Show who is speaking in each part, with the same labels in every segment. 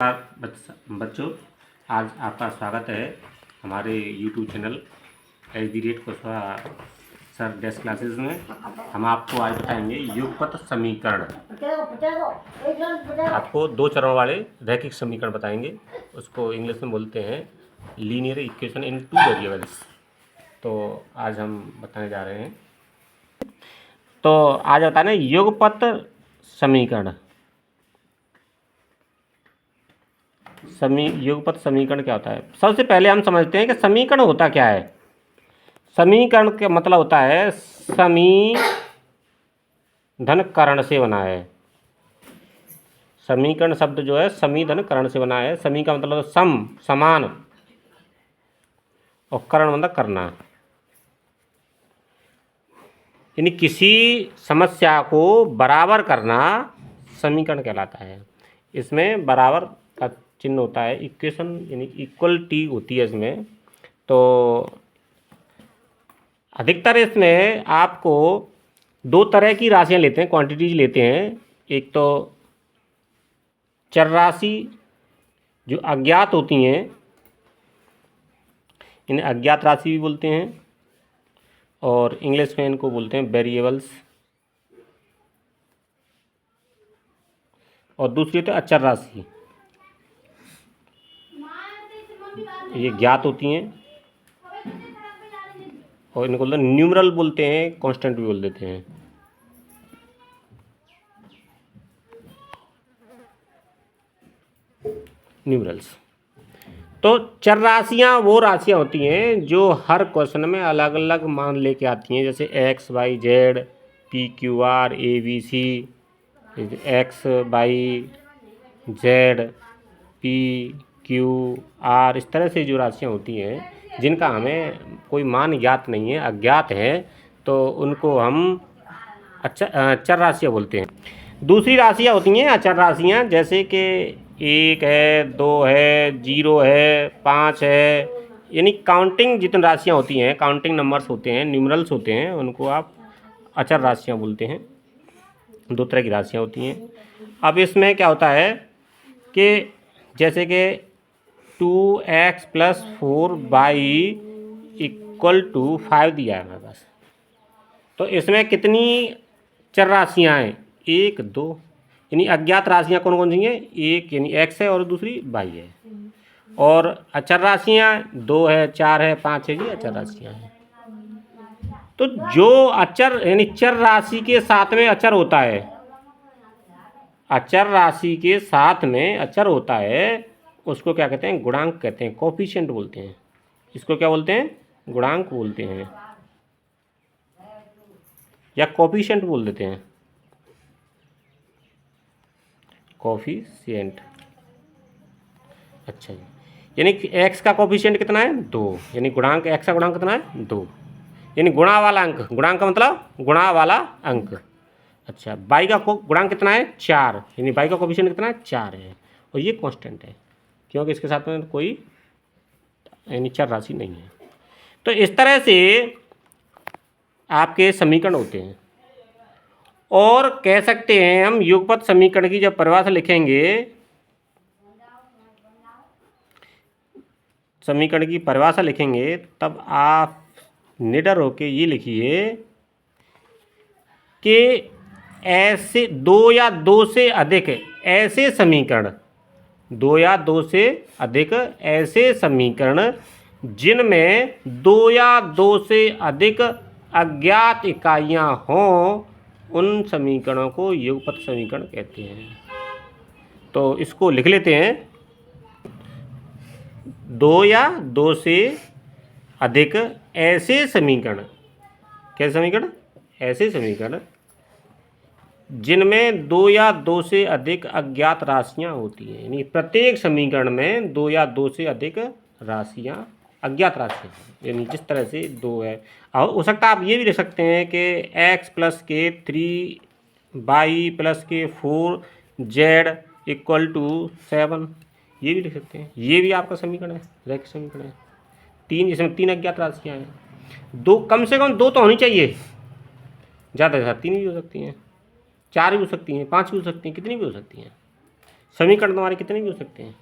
Speaker 1: बच्चों, आज आपका स्वागत है हमारे YouTube channel @Kushwaha sir dash classes में। हम आपको आज बताएंगे युगपत समीकरण। आपको 2 चरण वाले रैखिक समीकरण बताएंगे। उसको इंग्लिश में बोलते हैं लीनियर इक्वेशन इन 2 वेरिएबल्स। तो आज हम बताने जा रहे हैं। तो आज बताना युगपत समीकरण। युगपत समीकरण क्या होता है? सबसे पहले हम समझते हैं कि समीकरण होता क्या है। समीकरण का मतलब होता है समी धन करण से बना है। समीकरण शब्द जो है समी धन करण से बना है। समी का मतलब सम, समान, और करण मतलब करना। यानी किसी समस्या को बराबर करना समीकरण कहलाता है। इसमें बराबर का चिन्ह होता है, इक्वेशन यानी इक्वलिटी होती है इसमें। तो अधिकतर इसमें आपको 2 तरह की राशियां लेते हैं, क्वांटिटीज लेते हैं। एक तो चर राशि जो अज्ञात होती हैं, इन्हें अज्ञात राशि भी बोलते हैं, और इंग्लिश में इनको बोलते हैं वेरिएबल्स। और दूसरी होती है अचर राशि, ये ज्ञात होती हैं, और इनको न्यूमरल बोलते हैं, कांस्टेंट भी बोल देते हैं। न्यूमरल्स। तो चर राशियाँ वो राशियाँ होती हैं जो हर क्वेश्चन में अलग अलग मान लेके आती हैं, जैसे X Y Z, P Q R A B C, X Y Z P Q R, इस तरह से जो राशियाँ होती हैं जिनका हमें कोई मान ज्ञात नहीं है, अज्ञात है, तो उनको हम चर राशियाँ बोलते हैं। दूसरी राशियाँ होती हैं अचर राशियाँ, जैसे कि 1 है, 2 है, 0 है, 5 है, यानी काउंटिंग जितनी राशियाँ होती हैं, काउंटिंग नंबर्स होते हैं, न्यूमरल्स होते हैं, उनको आप अचर राशियाँ बोलते हैं। 2 तरह की राशियाँ होती हैं। अब इसमें क्या होता है कि जैसे कि 2x + 4y = 5 दिया है हमारे पास। तो इसमें कितनी चर राशियाँ हैं? 1 2, यानी अज्ञात राशियाँ कौन कौन सी हैं? एक यानी x है और दूसरी y है। और अचर राशियाँ 2 है, 4 है, 5 है, ये अचर राशियाँ हैं। तो जो अचर यानी चर राशि के साथ में अचर होता है, अचर राशि के साथ में अचर होता है, उसको क्या कहते हैं? गुणांक कहते हैं, कोफिशिएंट बोलते हैं। इसको क्या बोलते हैं? गुणांक बोलते हैं, या कोफिशिएंट बोल देते हैं, कोफिशिएंट। अच्छा जी, यानी कि x का कोफिशिएंट कितना है? 2, यानी गुणांक x का गुणांक कितना है? 2, यानी गुणा वाला अंक। गुणांक का मतलब गुणा वाला अंक। अच्छा, y का गुणांक कितना है? 4, यानी y का कोफिशिएंट कितना है? 4 है, और ये कांस्टेंट है क्योंकि इसके साथ में कोई यानी चर राशि नहीं है। तो इस तरह से आपके समीकरण होते हैं। और कह सकते हैं हम युगपत समीकरण की जब परिभाषा लिखेंगे, समीकरण की परिभाषा लिखेंगे, तब आप निडर होके ये लिखिए कि ऐसे 2 या 2 से अधिक ऐसे समीकरण, 2 या 2 से अधिक ऐसे समीकरण जिनमें 2 या 2 से अधिक अज्ञात इकाइयाँ हों, उन समीकरणों को युगपत समीकरण कहते हैं। तो इसको लिख लेते हैं। 2 या 2 से अधिक ऐसे समीकरण, कैसे समीकरण? ऐसे समीकरण जिनमें 2 या 2 से अधिक अज्ञात राशियां होती हैं, यानी प्रत्येक समीकरण में 2 या 2 से अधिक राशियां, अज्ञात राशियां, यानी जिस तरह से 2 है। और हो सकता है आप ये भी लिख सकते हैं कि x + k 3 y + k 4 z = 7, ये भी लिख सकते हैं। ये भी आपका समीकरण है, रैखिक समीकरण है। 3, इसमें 3 अज्ञात राशियाँ हैं। 2, कम से कम 2 तो होनी चाहिए, ज़्यादा से ज़्यादा 3 भी हो सकती हैं, 4 भी हो सकती हैं, 5 भी हो सकती हैं, कितनी भी हो सकती हैं। समीकरण तुम्हारे कितने भी हो सकते हैं।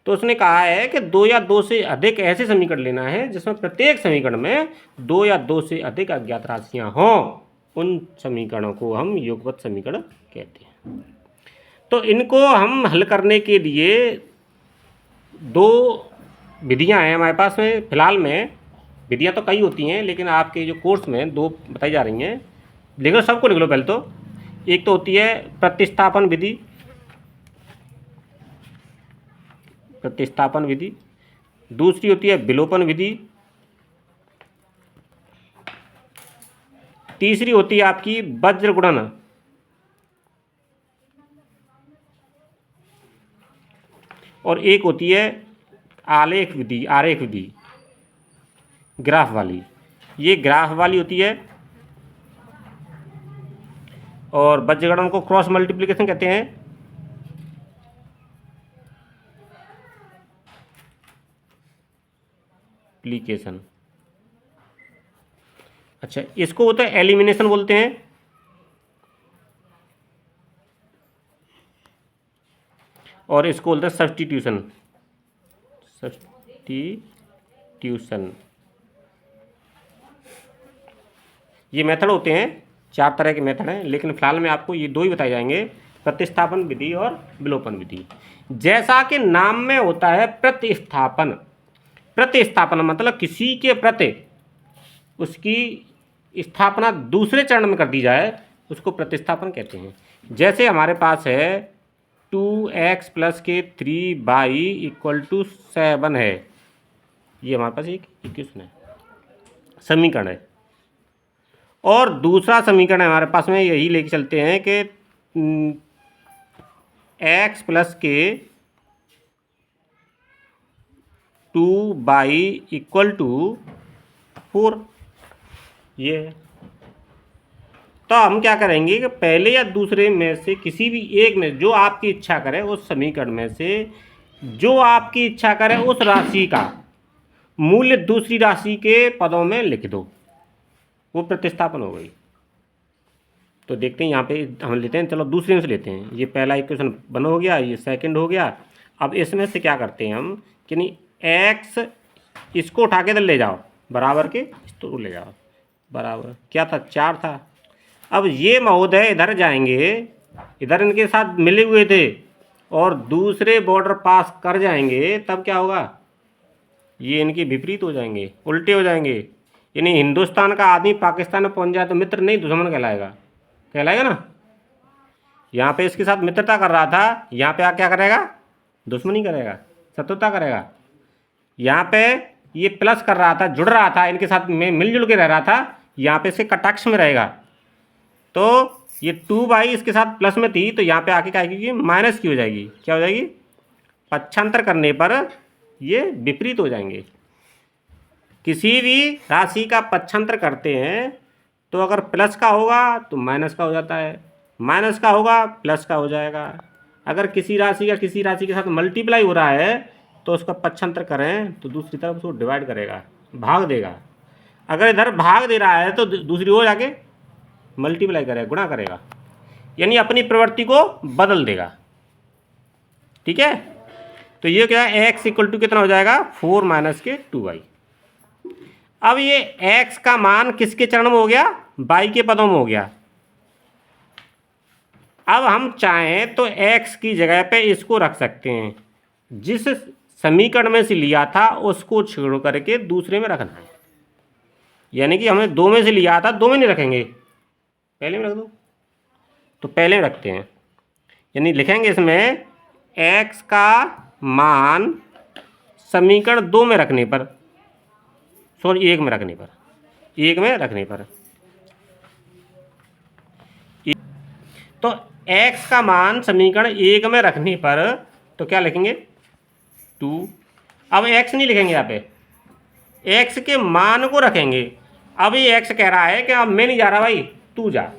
Speaker 1: तो उसने कहा है कि 2 या 2 से अधिक ऐसे समीकरण लेना है जिसमें प्रत्येक समीकरण में 2 या 2 से अधिक अज्ञात राशियां हों, उन समीकरणों को हम युगपत समीकरण कहते हैं। तो इनको हम हल करने के लिए 2 विधियां हैं हमारे पास में फिलहाल में। विधियां तो कई होती हैं लेकिन आपके जो कोर्स में 2 बताई जा रही हैं। लिख लो, सबको लिख लो पहले तो। एक तो होती है प्रतिस्थापन विधि, प्रतिस्थापन विधि। दूसरी होती है विलोपन विधि। तीसरी होती है आपकी वज्र गुणन। और एक होती है आलेख विधि, आरेख विधि, ग्राफ वाली। ये ग्राफ वाली होती है। और वज्र गुणन को क्रॉस मल्टीप्लिकेशन कहते हैं। एप्लीकेशन, अच्छा, इसको होता है एलिमिनेशन बोलते हैं। और इसको बोलते हैं सब्स्टिट्यूशन, सब्स्टिट्यूशन। ये मेथड होते हैं, 4 तरह के मेथड हैं, लेकिन फिलहाल में आपको ये 2 ही बताए जाएंगे, प्रतिस्थापन विधि और विलोपन विधि। जैसा कि नाम में होता है प्रतिस्थापन। प्रतिस्थापन मतलब किसी के प्रति उसकी स्थापना दूसरे चरण में कर दी जाए, उसको प्रतिस्थापन कहते हैं। जैसे हमारे पास है 2x + के 3y = 7 है। ये हमारे पास एक इक्वेशन है, समीकरण है। और दूसरा समीकरण है हमारे पास में, यही लेके चलते हैं कि x + के 2y = 4। ये है। तो हम क्या करेंगे कि पहले या दूसरे में से किसी भी एक में जो आपकी इच्छा करे, उस समीकरण में से जो आपकी इच्छा करे उस राशि का मूल्य दूसरी राशि के पदों में लिख दो, वो प्रतिस्थापन हो गई। तो देखते हैं यहाँ पे हम लेते हैं, चलो दूसरे में से लेते हैं। ये पहला इक्वेशन बन हो गया, ये सेकंड हो गया। अब इसमें से क्या करते हैं हम कि नहीं, x इसको उठा के इधर ले जाओ, बराबर के इसको ले जाओ, बराबर क्या था, 4 था। अब ये महोदय इधर जाएंगे, इधर इनके साथ मिले हुए थे, और दूसरे बॉर्डर पास कर जाएंगे, तब क्या होगा, ये इनके विपरीत हो जाएंगे, उल्टे हो जाएंगे। यानी हिंदुस्तान का आदमी पाकिस्तान में पहुंच जाए तो मित्र नहीं दुश्मन कहलाएगा, कहलाएगा ना। यहाँ पे इसके साथ मित्रता कर रहा था, यहाँ पे क्या करेगा, दुश्मनी करेगा, शत्रुता करेगा। यहाँ पे ये प्लस कर रहा था, जुड़ रहा था, इनके साथ में मिलजुल के रह रहा था, यहाँ पे इसके कटाक्ष में रहेगा। तो ये 2y इसके साथ प्लस में थी, तो यहाँ पे आके क्या आएगी, माइनस की हो जाएगी। क्या हो जाएगी, पक्षांतर करने पर ये विपरीत हो जाएंगे। किसी भी राशि का पक्षांतर करते हैं तो अगर प्लस का होगा तो माइनस का हो जाता है, माइनस का होगा प्लस का हो जाएगा। अगर किसी राशि का किसी राशि के साथ मल्टीप्लाई हो रहा है तो उसका पक्षांतर करें तो दूसरी तरफ उसको डिवाइड करेगा, भाग देगा। अगर इधर भाग दे रहा है तो दूसरी ओर जाके मल्टीप्लाई करेगा, गुणा करेगा, यानी अपनी प्रवृत्ति को बदल देगा। ठीक है, तो ये क्या है, x = कितना हो जाएगा, 4 - के 2y। अब ये x का मान किसके चरण में हो गया, y के पदों में हो गया। अब हम चाहें तो x की जगह पे इसको रख सकते हैं, जिस समीकरण में से लिया था उसको छोड़ करके दूसरे में रखना है। यानी कि हमने 2 में से लिया था, 2 में नहीं रखेंगे, पहले में रख दो। तो पहले में रखते हैं, यानी लिखेंगे इसमें x का मान समीकरण 2 में रखने पर, सॉरी 1 में रखने पर, 1 में रखने पर, तो x का मान समीकरण 1 में रखने पर तो क्या लिखेंगे, 2। अब x नहीं लिखेंगे, यहाँ पे x के मान को रखेंगे। अब ये x कह रहा है कि अब मैं नहीं जा रहा भाई, तू जा।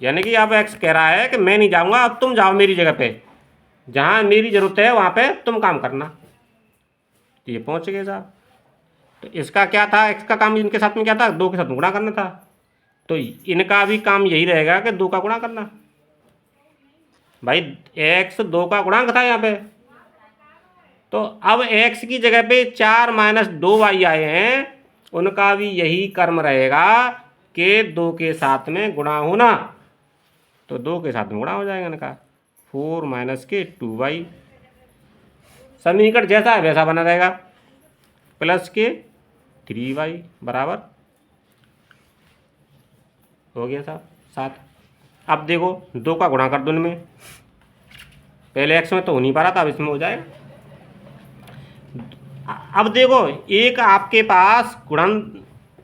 Speaker 1: यानी कि अब x कह रहा है कि मैं नहीं जाऊंगा, अब तुम जाओ मेरी जगह पे, जहां मेरी जरूरत है वहां पे तुम काम करना। तो ये पहुंच गए साहब। तो इसका क्या था, x का काम इनके साथ में क्या था, 2 के साथ गुणा करना था। तो इनका भी काम यही रहेगा कि 2 का गुणा करना, भाई x 2 का गुणांक था यहाँ पे, तो अब x की जगह पे 4 माइनस 2y आए हैं, उनका भी यही कर्म रहेगा कि 2 के साथ में गुणा होना, तो 2 के साथ में गुणा हो जाएगा इनका। 4 माइनस के 2y, समीकरण जैसा है वैसा बना रहेगा, प्लस के 3y बराबर हो गया साहब 7। अब देखो 2 का गुणा कर दो इनमें, पहले x में तो हो नहीं पा रहा था, अब इसमें हो जाएगा। अब देखो एक आपके पास गुणन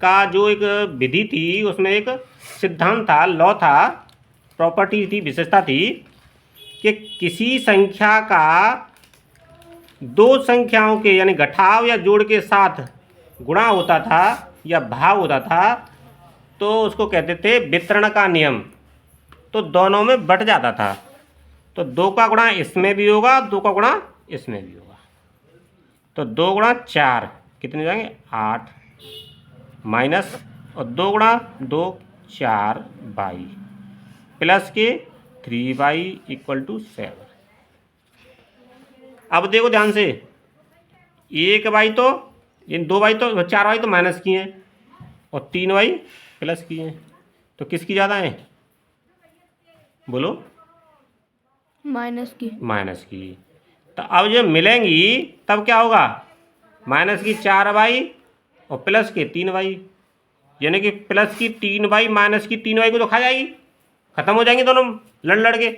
Speaker 1: का जो एक विधि थी, उसमें एक सिद्धांत था, लॉ था, प्रॉपर्टी थी, विशेषता थी कि किसी संख्या का दो संख्याओं के यानी घटाव या जोड़ के साथ गुणा होता था या भाग होता था, तो उसको कहते थे वितरण का नियम, तो दोनों में बट जाता था। तो 2 का गुणा इसमें भी होगा, 2 का गुणा इसमें भी होगा, तो 2 गुणा 4 कितने हो जाएंगे 8, माइनस और 2 गुणा 2 4y, प्लस के 3y = 7। अब देखो ध्यान से, 1y तो इन 2y तो 4y तो माइनस की हैं और 3y प्लस की हैं, तो किसकी ज़्यादा है बोलो?
Speaker 2: माइनस की।
Speaker 1: तो अब जब मिलेंगी तब क्या होगा, माइनस की 4y और प्लस के 3y, यानी कि प्लस की 3y माइनस की 3y को तो खा जाएगी, खत्म हो जाएंगी दोनों लड़ लड़ के,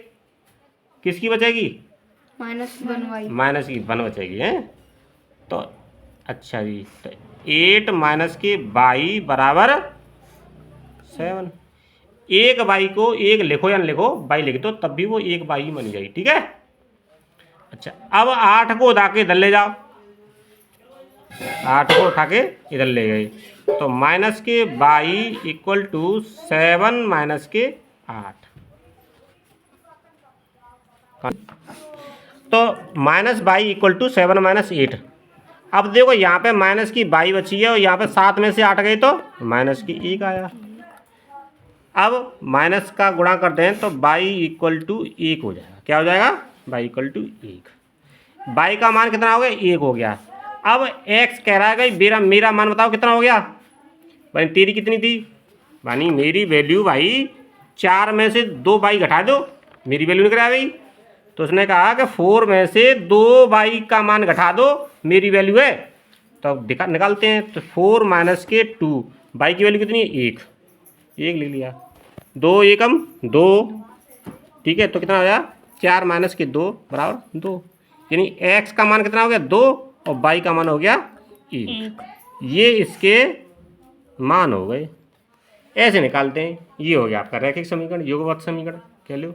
Speaker 1: किसकी बचेगी?
Speaker 2: माइनस की
Speaker 1: 1 बचेगी हैं। तो अच्छा जी, तो 8 माइनस के y बराबर 7। एक y को एक लिखो या न लिखो, y लिख दो तब भी वो एक y ही बन जाएगी, ठीक है। अच्छा अब 8 को उठा के इधर ले जाओ, 8 को उठा के इधर ले गए, तो माइनस के y = 7 माइनस के 8, तो माइनस y = 7 माइनस 8। अब देखो यहाँ पे माइनस की y बची है और यहाँ पे 7 में से 8 गई तो माइनस की 1 आया। अब माइनस का गुणा करते हैं तो y = 1 हो जाएगा, क्या हो जाएगा? y = 1। y का मान कितना हो गया? 1 हो गया। अब x कह रहा है कि मेरा मान बताओ कितना हो गया भाई? तेरी कितनी थी भाई? मेरी वैल्यू भाई 4 में से 2 y घटा दो, मेरी वैल्यू निकल आ गई। तो उसने कहा कि 4 में से 2 y का मान घटा दो, मेरी वैल्यू है, तो अब निकालते हैं। तो 4 माइनस के 2, y की वैल्यू कितनी है? 1 ले लिया, 2 एकम 2, ठीक है, तो कितना हो गया? 4 माइनस के 2 बराबर 2, यानी x का मान कितना हो गया? 2 और y का मान हो गया 1। ये इसके मान हो गए, ऐसे निकालते हैं। ये हो गया आपका रैखिक समीकरण, योगवत समीकरण कह लो।